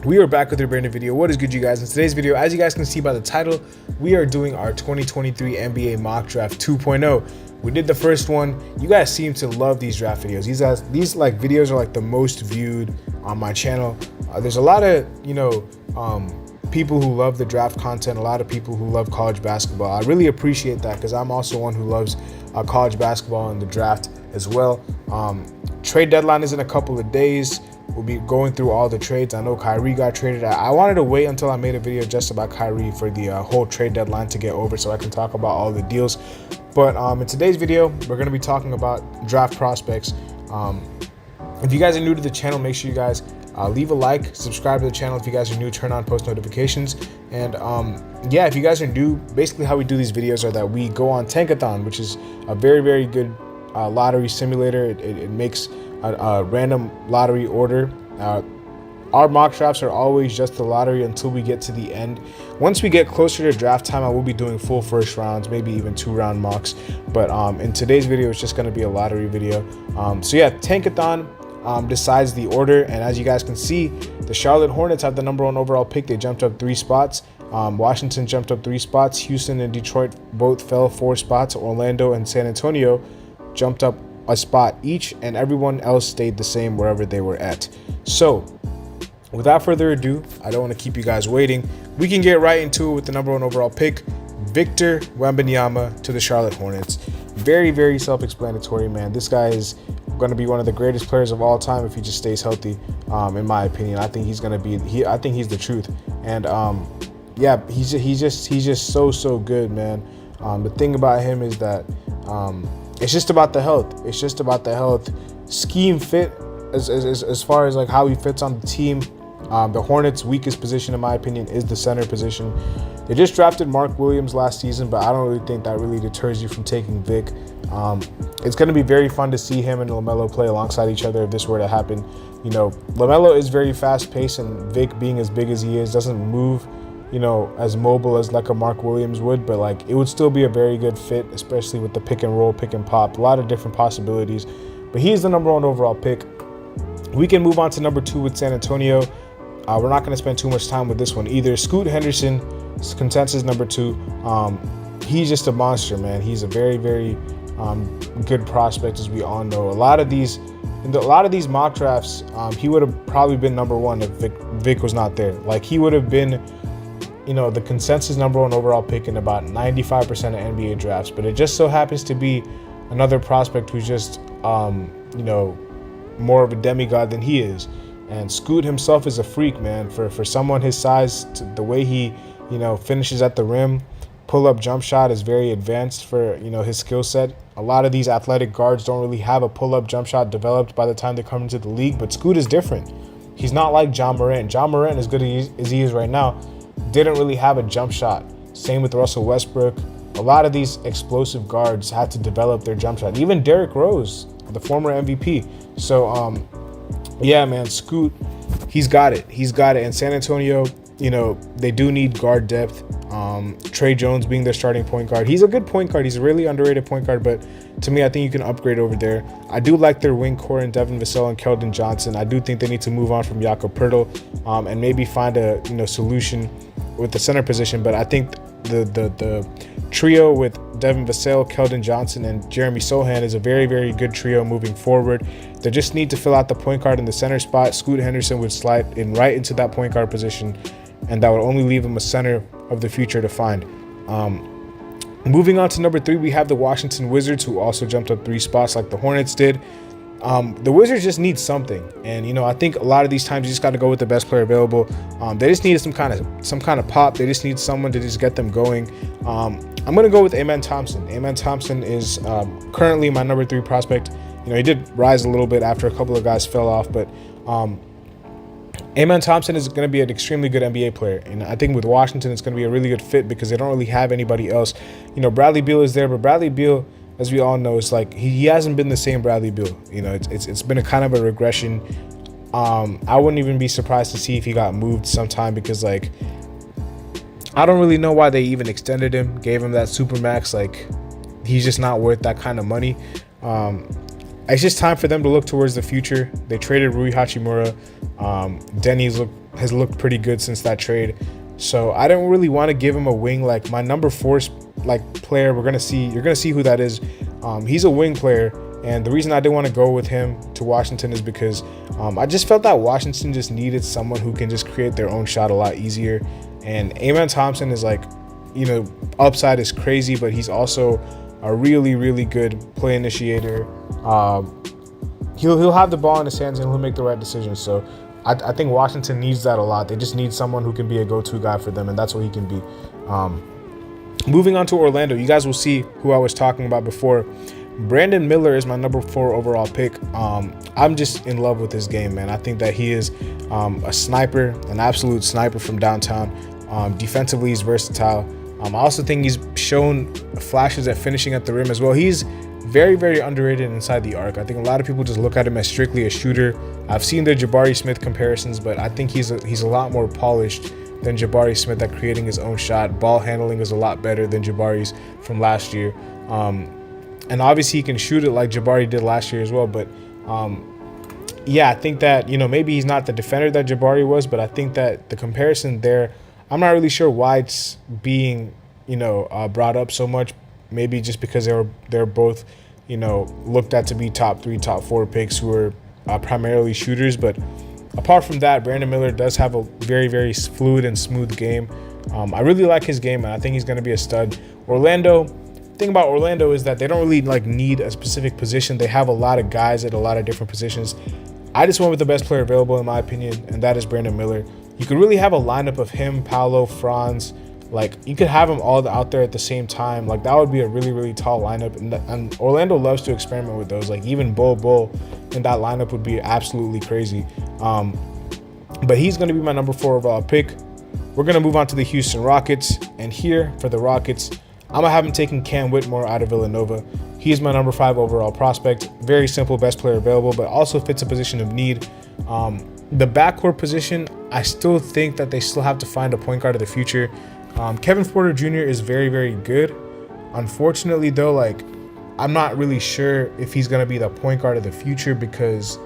We are back with a brand new video. What is good, you guys? In today's video, as you guys can see by the title, we are doing our 2023 NBA mock draft 2.0. We did the first one. You guys seem to love these draft videos. These like videos are like the most viewed on my channel. There's a lot of people who love the draft content, a lot of people who love college basketball. I really appreciate that because I'm also one who loves college basketball and the draft as well. Trade deadline is in a couple of days. We'll be going through all the trades. I know Kyrie got traded. I wanted to wait until I made a video just about Kyrie for the whole trade deadline to get over so I can talk about all the deals. But in today's video, we're going to be talking about draft prospects. If you guys are new to the channel, make sure you guys leave a like, subscribe to the channel. If you guys are new, turn on post notifications. And yeah, if you guys are new, basically how we do these videos are that we go on Tankathon, which is a very, very good lottery simulator. It makes a random lottery order. Our mock drafts are always just the lottery until we get to the end. Once we get closer to draft time, I will be doing full first rounds, maybe even 2-round mocks. But in today's video, it's just going to be a lottery video. So yeah, Tankathon decides the order, and as you guys can see, the Charlotte Hornets have the #1 overall pick. They jumped up 3 spots. Washington jumped up 3 spots. Houston and Detroit both fell 4 spots. Orlando and San Antonio jumped up a spot each, and everyone else stayed the same wherever they were at. So without further ado, I don't want to keep you guys waiting. We can get right into it with the #1 overall pick, Victor Wembanyama to the Charlotte Hornets. Very, very self-explanatory, man. This guy is going to be one of the greatest players of all time if he just stays healthy. In my opinion, I think he's going to be. I think he's the truth. And yeah, he's just so good, man. The thing about him is that it's just about the health. It's just about the health. Scheme fit as far as like how he fits on the team. The Hornets' weakest position, in my opinion, is the center position. They just drafted Mark Williams last season, but I don't really think that really deters you from taking Vic. It's going to be very fun to see him and LaMelo play alongside each other if this were to happen. You know, LaMelo is very fast-paced, and Vic, being as big as he is, doesn't move, you know, as mobile as like a Mark Williams would, but like it would still be a very good fit, especially with the pick and roll, pick and pop, a lot of different possibilities. But he is the #1 overall pick. We can move on to #2 with San Antonio. We're not going to spend too much time with this one either. Scoot Henderson, consensus #2. He's just a monster, man. He's a very, very good prospect, as we all know. In a lot of these mock drafts, he would have probably been #1 if Vic was not there. Like, he would have been, you know, the consensus #1 overall pick in about 95% of NBA drafts. But it just so happens to be another prospect who's just, you know, more of a demigod than he is. And Scoot himself is a freak, man. For someone his size, the way he, you know, finishes at the rim, pull-up jump shot is very advanced for, you know, his skill set. A lot of these athletic guards don't really have a pull-up jump shot developed by the time they come into the league, but Scoot is different. He's not like John Morant. John Morant, as good as he is right now, didn't really have a jump shot. Same with Russell Westbrook. A lot of these explosive guards had to develop their jump shot. Even Derrick Rose, the former MVP. So, yeah, man, Scoot, he's got it. He's got it. And San Antonio, you know, they do need guard depth. Trey Jones being their starting point guard. He's a good point guard. He's a really underrated point guard, but to me, I think you can upgrade over there. I do like their wing core in Devin Vassell and Keldon Johnson. I do think they need to move on from Jakob Poeltl and maybe find a, you know, solution with the center position. But I think the trio with Devin Vassell, Keldon Johnson, and Jeremy Sohan is a very, very good trio moving forward. They just need to fill out the point guard in the center spot. Scoot Henderson would slide in right into that point guard position, and that would only leave him a center of the future to find. Moving on to #3, we have the Washington Wizards, who also jumped up 3 spots like the Hornets did. The Wizards just need something, and you know, I think a lot of these times you just got to go with the best player available. They just need some kind of pop. They just need someone to just get them going. I'm gonna go with Amen Thompson. Amen Thompson is currently my #3 prospect. You know, he did rise a little bit after a couple of guys fell off, but Amen Thompson is going to be an extremely good NBA player, and I think with Washington it's going to be a really good fit because they don't really have anybody else. You know, Bradley Beal is there, but Bradley Beal, as we all know, it's like he hasn't been the same Bradley Beal. You know, it's been a kind of a regression. I wouldn't even be surprised to see if he got moved sometime because, like, I don't really know why they even extended him, gave him that super max. Like, he's just not worth that kind of money. it's just time for them to look towards the future. They traded Rui Hachimura. Denny's has looked pretty good since that trade. So I don't really want to give him a wing. Like my number 4 player, you're gonna see who that is. He's a wing player, and the reason I didn't want to go with him to Washington is because I just felt that Washington just needed someone who can just create their own shot a lot easier. And Amen Thompson is like, upside is crazy, but he's also a really, really good play initiator. He'll have the ball in his hands and he'll make the right decisions. So I think Washington needs that a lot. They just need someone who can be a go-to guy for them, and that's what he can be. Moving on to Orlando, you guys will see who I was talking about before. Brandon Miller is my number 4 overall pick. I'm just in love with his game, man. I think that he is a sniper, an absolute sniper from downtown. Defensively, he's versatile. I also think he's shown flashes at finishing at the rim as well. He's very, very underrated inside the arc. I think a lot of people just look at him as strictly a shooter. I've seen the Jabari Smith comparisons, but I think he's a lot more polished than Jabari Smith at creating his own shot. Ball handling is a lot better than Jabari's from last year. And obviously he can shoot it like Jabari did last year as well. But yeah, I think that, maybe he's not the defender that Jabari was, but I think that the comparison there, I'm not really sure why it's being, brought up so much. Maybe just because they're both, looked at to be top 3, top 4 picks who are primarily shooters. But apart from that, Brandon Miller does have a very, very fluid and smooth game. I really like his game, and I think he's going to be a stud. The thing about Orlando is that they don't really need a specific position. They have a lot of guys at a lot of different positions. I just went with the best player available in my opinion, and that is Brandon Miller. You could really have a lineup of him, Paolo, Franz. You could have them all out there at the same time. That would be a really, really tall lineup. And Orlando loves to experiment with those. Even Bull in that lineup would be absolutely crazy. But he's going to be my number 4 overall pick. We're going to move on to the Houston Rockets. And here for the Rockets, I'm going to have him taking Cam Whitmore out of Villanova. He is my number 5 overall prospect. Very simple, best player available, but also fits a position of need. The backcourt position, I still think that they still have to find a point guard of the future. Kevin Porter Jr. is very, very good. Unfortunately, though, I'm not really sure if he's going to be the point guard of the future because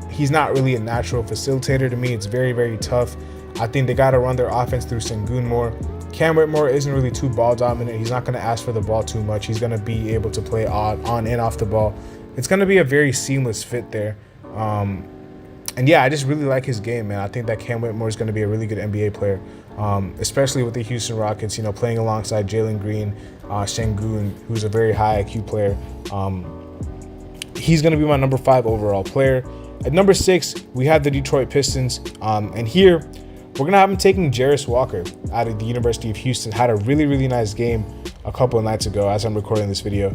he's not really a natural facilitator to me. It's very, very tough. I think they got to run their offense through Sengun more. Cam Whitmore isn't really too ball dominant. He's not going to ask for the ball too much. He's going to be able to play on and off the ball. It's going to be a very seamless fit there. And yeah, I just really like his game, man. I think that Cam Whitmore is going to be a really good NBA player, especially with the Houston Rockets, playing alongside Jalen Green, Sengun, who's a very high IQ player. He's going to be my number 5 overall player. At number 6, we have the Detroit Pistons. And here, we're going to have him taking Jarace Walker out of the University of Houston. Had a really, really nice game a couple of nights ago as I'm recording this video.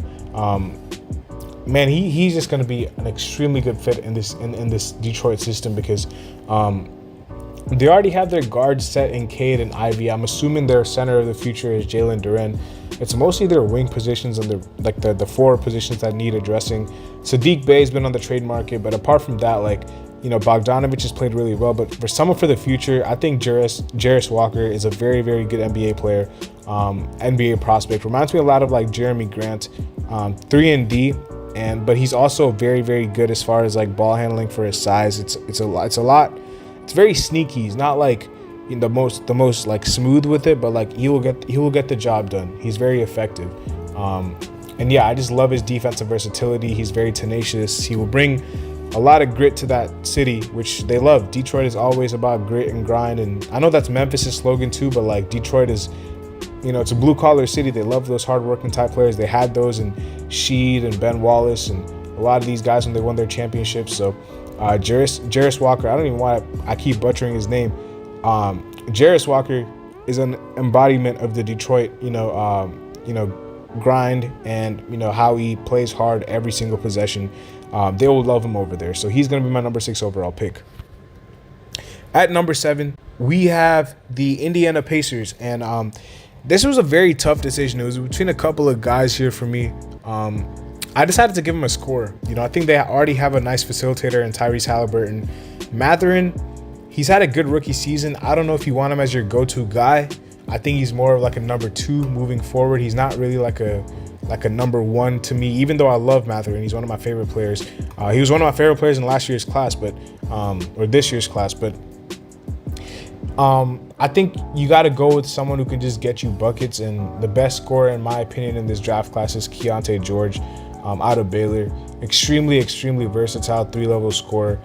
Man, he's just going to be an extremely good fit in this Detroit system because they already have their guards set in Cade and Ivy. I'm assuming their center of the future is Jalen Duren. It's mostly their wing positions and the 4 positions that need addressing. Sadiq Bey's been on the trade market, but apart from that, Bogdanovich has played really well. But for someone for the future, I think Jarace Walker is a very, very good NBA player, NBA prospect. Reminds me a lot of Jeremy Grant, 3-and-D. But he's also very, very good as far as ball handling for his size. It's very sneaky. He's not the most smooth with it, but he will get the job done. He's very effective. And yeah, I just love his defensive versatility. He's very tenacious. He will bring a lot of grit to that city, which they love. Detroit is always about grit and grind, and I know that's Memphis' slogan too, but Detroit is, it's a blue-collar city. They love those hard-working type players. They had those in Sheed and Ben Wallace and a lot of these guys when they won their championships. So Jarace Walker, I don't even want to, I keep butchering his name. Jarace Walker is an embodiment of the Detroit, grind and, how he plays hard every single possession. They will love him over there. So he's going to be my number 6 overall pick. At number 7, we have the Indiana Pacers. And this was a very tough decision. It was between a couple of guys here for me. I decided to give him a score. I think they already have a nice facilitator in Tyrese Halliburton. Mathurin, he's had a good rookie season. I don't know if you want him as your go-to guy. I think he's more of a number 2 moving forward. He's not really a like a number one to me, even though I love Mathurin. He's one of my favorite players. He was one of my favorite players in last year's class, but or this year's class. But I think you got to go with someone who can just get you buckets. And the best scorer, in my opinion, in this draft class is Keontae George out of Baylor. Extremely versatile 3-level scorer.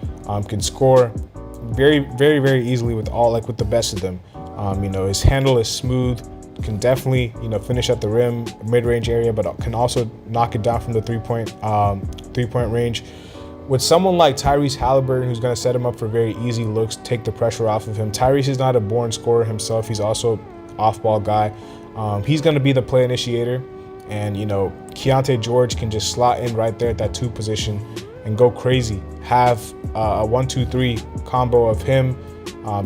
Can score very easily with the best of them. His handle is smooth. Can definitely finish at the rim, mid-range area, but can also knock it down from the three-point range. With someone like Tyrese Halliburton, who's going to set him up for very easy looks, take the pressure off of him. Tyrese is not a born scorer himself. He's also off-ball guy. He's going to be the play initiator. And, Keontae George can just slot in right there at that 2 position and go crazy. Have a 1-2-3 combo of him,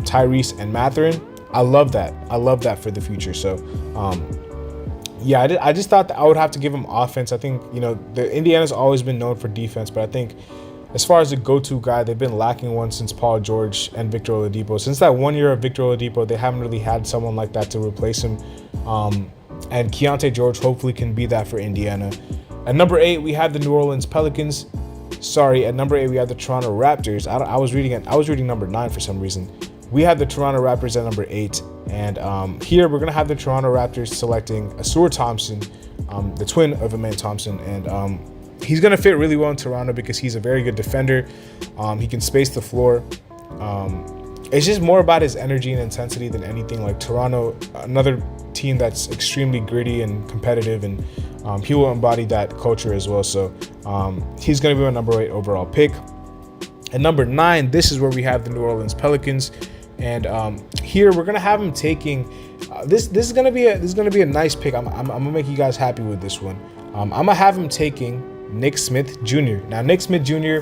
Tyrese, and Mathurin. I love that. I love that for the future. So, I just thought that I would have to give him offense. I think, the Indiana's always been known for defense, but I think as far as the go-to guy, they've been lacking one since Paul George and Victor Oladipo. Since that 1 year of Victor Oladipo, they haven't really had someone like that to replace him. And Keontae George hopefully can be that for Indiana. At number 8, we have the New Orleans Pelicans. At number 8, we have the Toronto Raptors. I was reading number 9 for some reason. We have the Toronto Raptors at number 8. And here we're going to have the Toronto Raptors selecting Ausar Thompson, the twin of Amen Thompson. And he's going to fit really well in Toronto because he's a very good defender. He can space the floor. It's just more about his energy and intensity than anything. Like Toronto, another team that's extremely gritty and competitive, and he will embody that culture as well. So he's going to be my number 8 overall pick. At number 9, this is where we have the New Orleans Pelicans. And here we're gonna have him taking. This is gonna be a nice pick. I'm gonna make you guys happy with this one. I'm gonna have him taking Nick Smith Jr. Now, Nick Smith Jr.,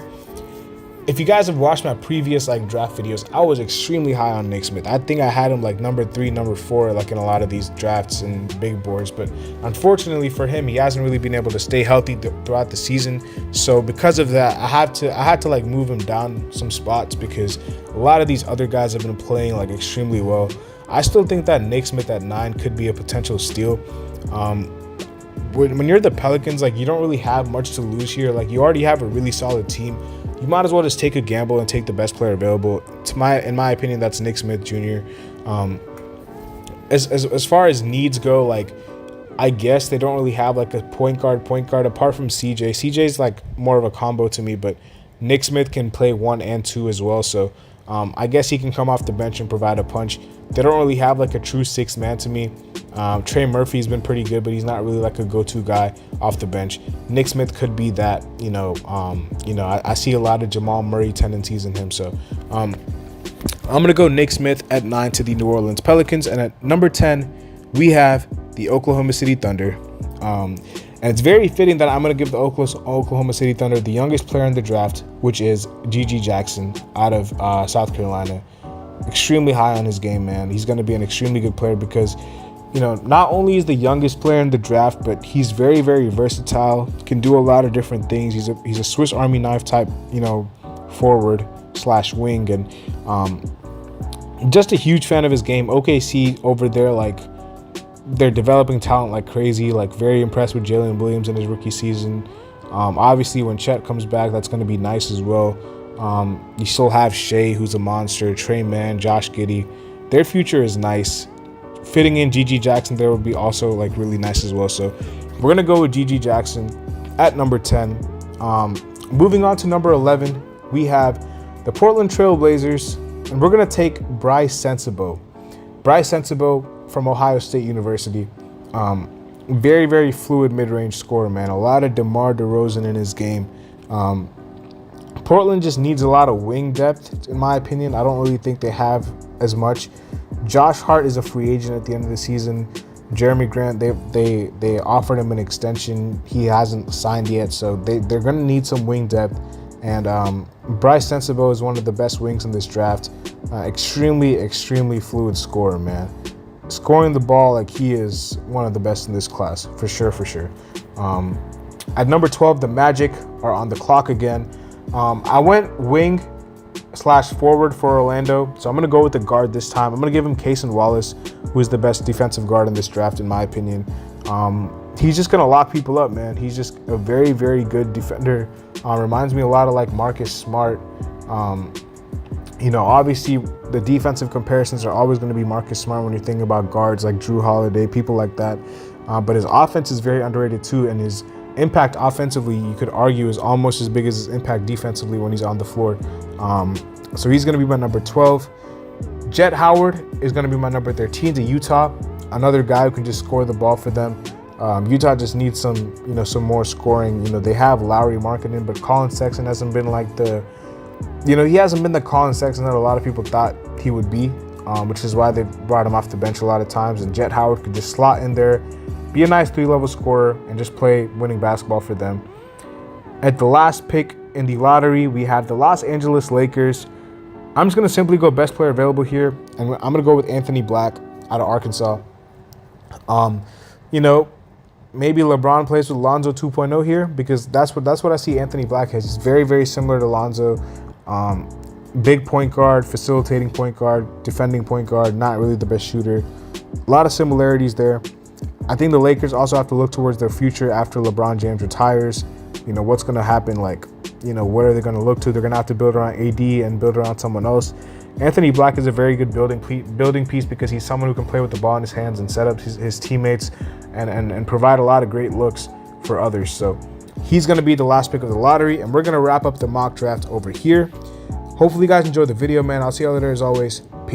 if you guys have watched my previous draft videos, I was extremely high on Nick Smith. I think I had him number 3, number 4, in a lot of these drafts and big boards. But unfortunately for him, he hasn't really been able to stay healthy throughout the season. So because of that, I had to move him down some spots because a lot of these other guys have been playing extremely well. I still think that Nick Smith at 9 could be a potential steal. When you're the Pelicans, you don't really have much to lose here. You already have a really solid team. You might as well just take a gamble and take the best player available. In my opinion, that's Nick Smith Jr. As far as needs go, I guess they don't really have a point guard apart from CJ. CJ's more of a combo to me, but Nick Smith can play 1 and 2 as well. So I guess he can come off the bench and provide a punch. They don't really have a true 6th man to me. Trey Murphy's been pretty good, but he's not really a go-to guy off the bench. Nick Smith could be that. I see a lot of Jamal Murray tendencies in him. So I'm gonna go Nick Smith at 9 to the New Orleans Pelicans, and at number 10 we have the Oklahoma City Thunder. And it's very fitting that I'm going to give the Oklahoma City Thunder the youngest player in the draft, which is GG Jackson out of South Carolina. Extremely high on his game, man. He's going to be an extremely good player because, not only is the youngest player in the draft, but he's very versatile, can do a lot of different things. He's a Swiss Army knife type, forward/wing, and just a huge fan of his game. OKC over there, they're developing talent like crazy. Very impressed with Jalen Williams in his rookie season. Obviously, when Chet comes back, that's going to be nice as well. You still have Shea, who's a monster, Trey Mann, Josh Giddey. Their future is nice. Fitting in GG Jackson there would be also really nice as well. So we're going to go with GG Jackson at number 10. Moving on to number 11, we have the Portland Trail Blazers, and we're going to take Bryce Sensabaugh. Bryce Sensabaugh from Ohio State University. Very fluid mid-range scorer, man. A lot of DeMar DeRozan in his game. Portland just needs a lot of wing depth, in my opinion. I don't really think they have as much. Josh Hart is a free agent at the end of the season. Jeremy Grant, they offered him an extension. He hasn't signed yet, so they're going to need some wing depth. And Bryce Sensabaugh is one of the best wings in this draft. Extremely fluid scorer, man. Scoring the ball, he is one of the best in this class, for sure. At number 12, the Magic are on the clock again. I went wing/forward for Orlando, so I'm going to go with the guard this time. I'm going to give him Cason Wallace, who is the best defensive guard in this draft, in my opinion. he's just gonna lock people up, man. He's just a very, very good defender. Reminds me a lot of like Marcus Smart. You know, obviously the defensive comparisons are always going to be Marcus Smart when you're thinking about guards like Drew Holiday, people like that. But his offense is very underrated too, and his impact offensively, you could argue, is almost as big as his impact defensively when he's on the floor. So he's going to be my number 12. Jett Howard is going to be my number 13 to Utah. Another guy who can just score the ball for them. Utah just needs some more scoring. You know, they have Lowry Markkanen, but Colin Sexton hasn't been like he hasn't been the Colin Sexton that a lot of people thought he would be, which is why they brought him off the bench a lot of times. And Jett Howard could just slot in there, be a nice 3-level scorer, and just play winning basketball for them. At the last pick in the lottery, we have the Los Angeles Lakers. I'm just going to simply go best player available here, and I'm going to go with Anthony Black out of Arkansas. You know, maybe LeBron plays with Lonzo 2.0 here, because that's what I see Anthony Black has. He's very, very similar to Lonzo. Big point guard, facilitating point guard, defending point guard, not really the best shooter. A lot of similarities there. I think the Lakers also have to look towards their future after LeBron James retires. You know, what's going to happen? Like, you know, what are they going to look to? They're going to have to build around AD and build around someone else. Anthony Black is a very good building piece because he's someone who can play with the ball in his hands and set up his teammates and provide a lot of great looks for others. So he's going to be the last pick of the lottery, and we're going to wrap up the mock draft over here. Hopefully you guys enjoyed the video, man. I'll see y'all later as always. Peace.